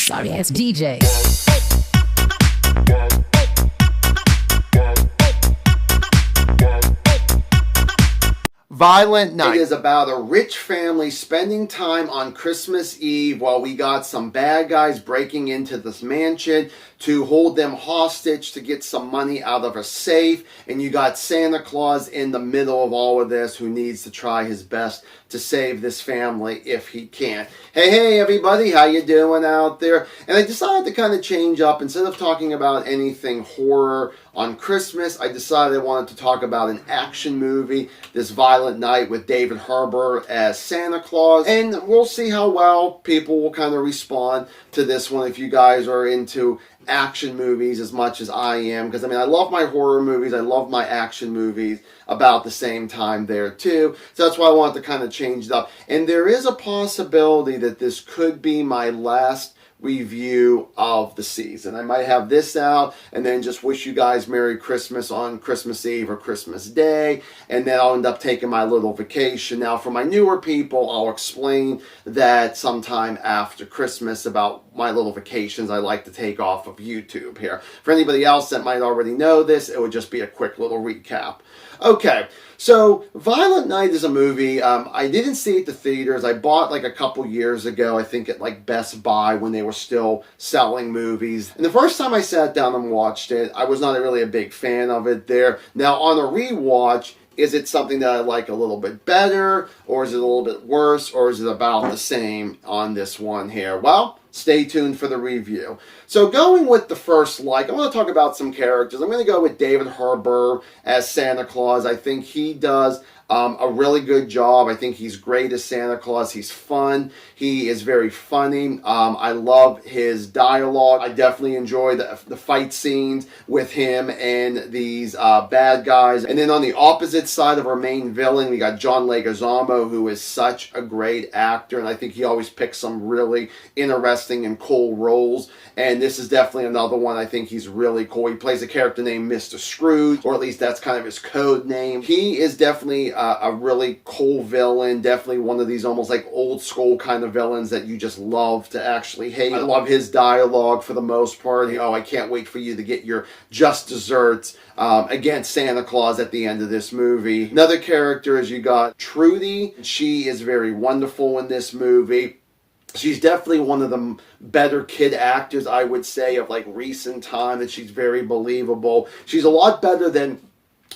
Sorry ass DJ. Violent Night. It is about a rich family spending time on Christmas Eve while we got some bad guys breaking into this mansion to hold them hostage to get some money out of a safe. And you got Santa Claus in the middle of all of this who needs to try his best to save this family if he can. Hey everybody, how you doing out there? And I decided to kind of change up. Instead of talking about anything horror on Christmas, I decided I wanted to talk about an action movie, this Violent Night with David Harbour as Santa Claus. And we'll see how well people will kind of respond to this one if you guys are into action movies as much as I am, because I mean I love my horror movies, I love my action movies about the same time there too, so that's why I wanted to kind of change it up. And there is a possibility that this could be my last review of the season. I might have this out and then just wish you guys Merry Christmas on Christmas Eve or Christmas Day, and then I'll end up taking my little vacation. Now for my newer people, I'll explain that sometime after Christmas about my little vacations I like to take off of YouTube here. For anybody else that might already know this, it would just be a quick little recap. Okay, so Violent Night is a movie. I didn't see it at the theaters. I bought like a couple years ago, I think at like Best Buy when they were still selling movies. And the first time I sat down and watched it, I was not really a big fan of it there. Now on a rewatch, is it something that I like a little bit better, or is it a little bit worse, or is it about the same on this one here? Well, stay tuned for the review. So going with the first I want to talk about some characters. I'm going to go with David Harbour as Santa Claus. I think he does a really good job. I think he's great as Santa Claus. He's fun. He is very funny. I love his dialogue. I definitely enjoy the fight scenes with him and these bad guys. And then on the opposite side of our main villain, we got John Leguizamo, who is such a great actor, and I think he always picks some really interesting and cool roles. And this is definitely another one. I think he's really cool. He plays a character named Mr. Scrooge, or at least that's kind of his code name. He is definitely a really cool villain, definitely one of these almost like old school kind of villains that you just love to actually hate. I love his dialogue for the most part. Oh, I can't wait for you to get your just desserts against Santa Claus at the end of this movie. Another character is you got Trudy. She is very wonderful in this movie. She's definitely one of the better kid actors, I would say, of like recent time, that she's very believable. She's a lot better than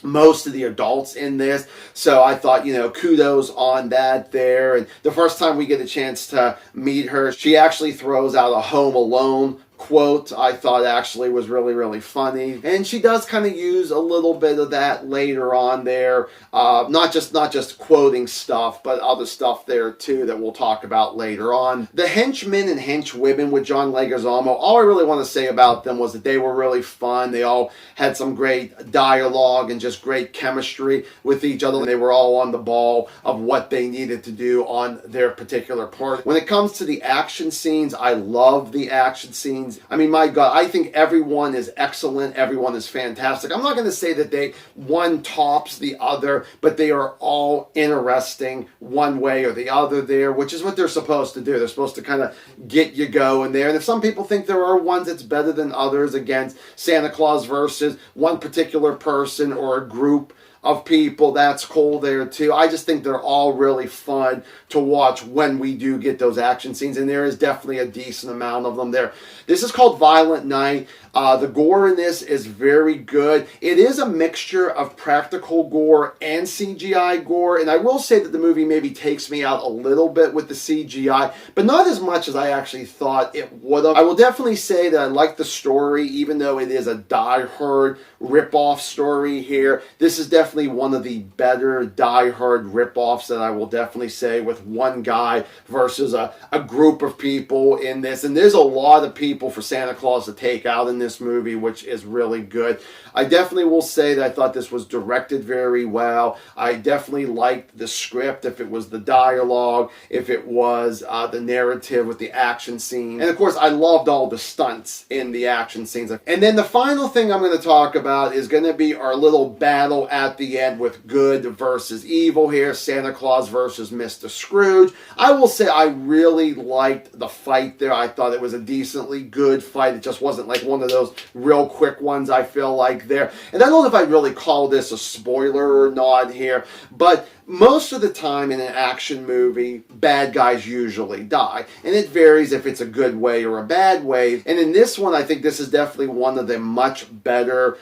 most of the adults in this, so I thought, kudos on that there. And the first time we get a chance to meet her, she actually throws out a Home Alone quote I thought actually was really, really funny. And she does kind of use a little bit of that later on there. Not just quoting stuff, but other stuff there too that we'll talk about later on. The henchmen and henchwomen with John Leguizamo, all I really want to say about them was that they were really fun. They all had some great dialogue and just great chemistry with each other. They were all on the ball of what they needed to do on their particular part. When it comes to the action scenes, I love the action scenes. I mean, my God, I think everyone is excellent. Everyone is fantastic. I'm not going to say that one tops the other, but they are all interesting one way or the other there, which is what they're supposed to do. They're supposed to kind of get you going there. And if some people think there are ones that's better than others against Santa Claus versus one particular person or a group of people, that's cool there too. I just think they're all really fun to watch when we do get those action scenes, and there is definitely a decent amount of them there. This is called Violent Night. The gore in this is very good. It is a mixture of practical gore and CGI gore, and I will say that the movie maybe takes me out a little bit with the CGI, but not as much as I actually thought it would have. I will definitely say that I like the story, even though it is a die-hard rip-off story here. This is definitely one of the better die-hard rip-offs that I will definitely say, with one guy versus a group of people in this. And there's a lot of people for Santa Claus to take out in this movie, which is really good. I definitely will say that I thought this was directed very well. I definitely liked the script, if it was the dialogue, if it was the narrative with the action scene. And of course, I loved all the stunts in the action scenes. And then the final thing I'm going to talk about is going to be our little battle at the end with good versus evil here, Santa Claus versus Mr. Scrooge. I will say I really liked the fight there. I thought it was a decently good fight. It just wasn't like one of those real quick ones, I feel like, there. And I don't know if I'd really call this a spoiler or not here, but most of the time in an action movie, bad guys usually die. And it varies if it's a good way or a bad way. And in this one, I think this is definitely one of the much better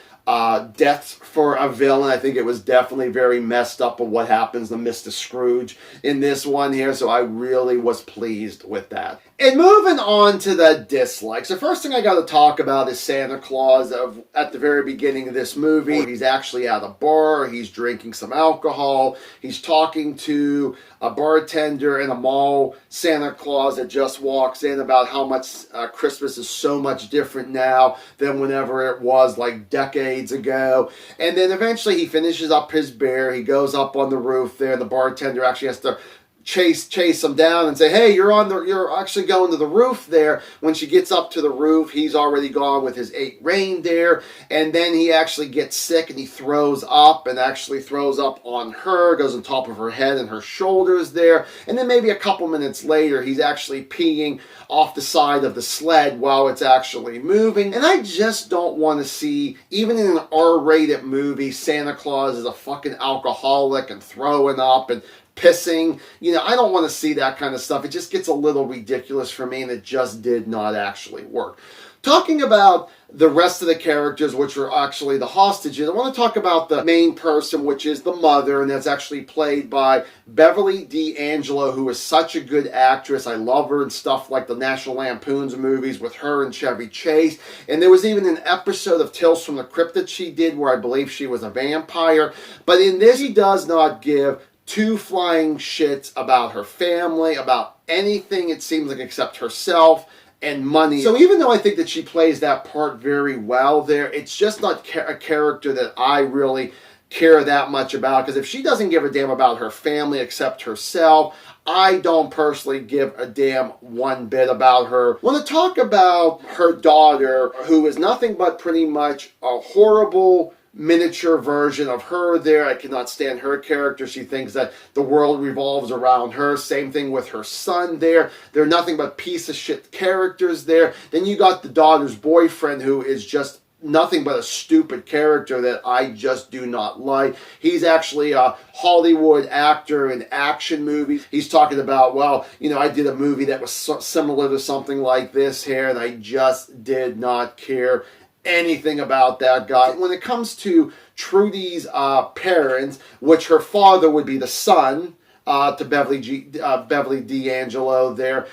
deaths for a villain. I think it was definitely very messed up of what happens to Mr. Scrooge in this one here, so I really was pleased with that. And moving on to the dislikes, the first thing I got to talk about is Santa Claus at the very beginning of this movie. He's actually at a bar, he's drinking some alcohol, he's talking to a bartender in a mall, Santa Claus that just walks in, about how much Christmas is so much different now than whenever it was like decades ago. And then eventually he finishes up his beer, he goes up on the roof there, and the bartender actually has to chase him down and say, hey, you're actually going to the roof there. When she gets up to the roof, he's already gone with his 8 reindeer, and then he actually gets sick and he throws up, and actually throws up on her, goes on top of her head and her shoulders there, and then maybe a couple minutes later he's actually peeing off the side of the sled while it's actually moving. And I just don't want to see, even in an R-rated movie, Santa Claus is a fucking alcoholic and throwing up and pissing. You know, I don't want to see that kind of stuff. It just gets a little ridiculous for me, and it just did not actually work. Talking about the rest of the characters, which are actually the hostages, I want to talk about the main person, which is the mother, and that's actually played by Beverly D'Angelo, who is such a good actress. I love her in stuff like the National Lampoon's movies with her and Chevy Chase. And there was even an episode of Tales from the Crypt that she did where I believe she was a vampire. But in this, she does not give two flying shits about her family, about anything, it seems like, except herself and money. So even though I think that she plays that part very well there, it's just not a character that I really care that much about, because if she doesn't give a damn about her family except herself, I don't personally give a damn one bit about her. I want to talk about her daughter, who is nothing but pretty much a horrible miniature version of her there. I cannot stand her character. She thinks that the world revolves around her. Same thing with her son there. They're nothing but piece of shit characters there. Then you got the daughter's boyfriend, who is just nothing but a stupid character that I just do not like. He's actually a Hollywood actor in action movies. He's talking about, well, you know, I did a movie that was similar to something like this here, and I just did not care anything about that guy. When it comes to Trudy's parents, which her father would be the son to Beverly D'Angelo there,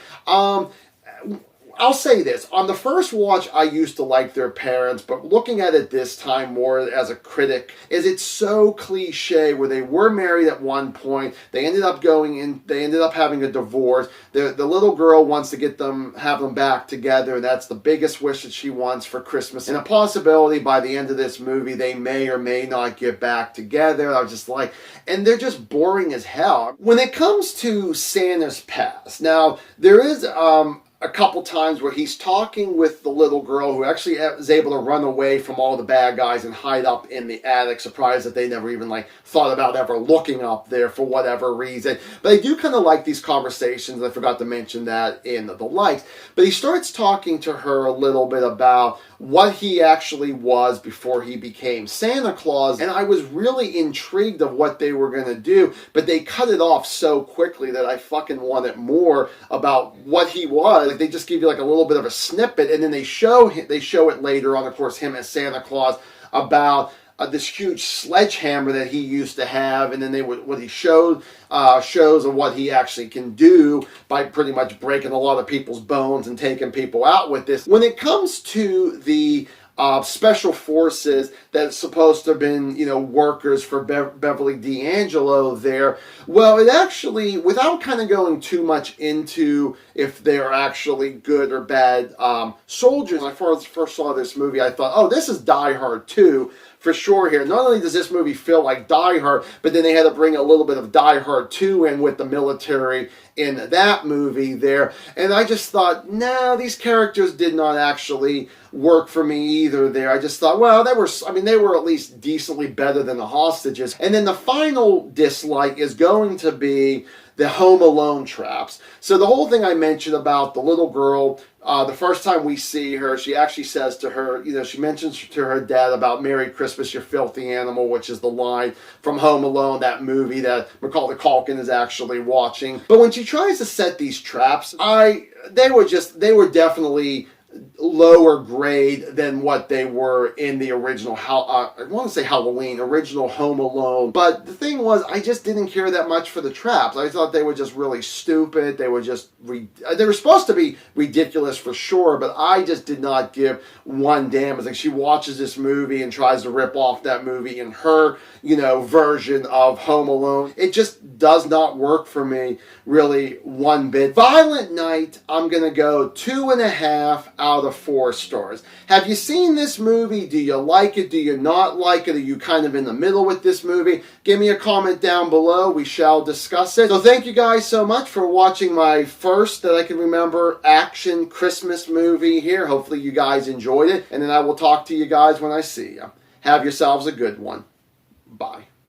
I'll say this. On the first watch, I used to like their parents, but looking at it this time more as a critic, is it's so cliche where they were married at one point, they ended up having a divorce. The little girl wants to have them back together, and that's the biggest wish that she wants for Christmas. And a possibility by the end of this movie, they may or may not get back together. I was just like, and they're just boring as hell. When it comes to Santa's past, now, there is a couple times where he's talking with the little girl who actually is able to run away from all the bad guys and hide up in the attic, surprised that they never even thought about ever looking up there for whatever reason. But I do kind of like these conversations. I forgot to mention that in the likes. But he starts talking to her a little bit about what he actually was before he became Santa Claus, and I was really intrigued of what they were going to do, but they cut it off so quickly that I fucking wanted more about what he was. Like, they just give you like a little bit of a snippet, and then they show it later on, of course, him as Santa Claus, about this huge sledgehammer that he used to have, and then what he shows of what he actually can do by pretty much breaking a lot of people's bones and taking people out with this. When it comes to the special forces that's supposed to have been, workers for Beverly D'Angelo there, well, it actually, without kind of going too much into if they're actually good or bad soldiers, when I first saw this movie, I thought, oh, this is Die Hard 2, for sure here. Not only does this movie feel like Die Hard, but then they had to bring a little bit of Die Hard 2 in with the military in that movie there. And I just thought, no, these characters did not actually work for me either there. I just thought, well, they were at least decently better than the hostages. And then the final dislike is going to be the Home Alone traps. So the whole thing I mentioned about the little girl, the first time we see her, she actually says to her, she mentions to her dad about "Merry Christmas, you filthy animal," which is the line from Home Alone, that movie that Macaulay Culkin is actually watching. But when she tries to set these traps, they were definitely lower grade than what they were in the original, I want to say Halloween, original Home Alone. But the thing was, I just didn't care that much for the traps. I thought they were just really stupid. They were supposed to be ridiculous for sure, but I just did not give one damn. It's like she watches this movie and tries to rip off that movie in her, version of Home Alone. It just does not work for me, really, one bit. Violent Night, I'm going to go 2.5 out of 4 stars. Have you seen this movie? Do you like it? Do you not like it? Are you kind of in the middle with this movie? Give me a comment down below. We shall discuss it. So thank you guys so much for watching my first, that I can remember, action Christmas movie here. Hopefully you guys enjoyed it. And then I will talk to you guys when I see you. Have yourselves a good one. Bye.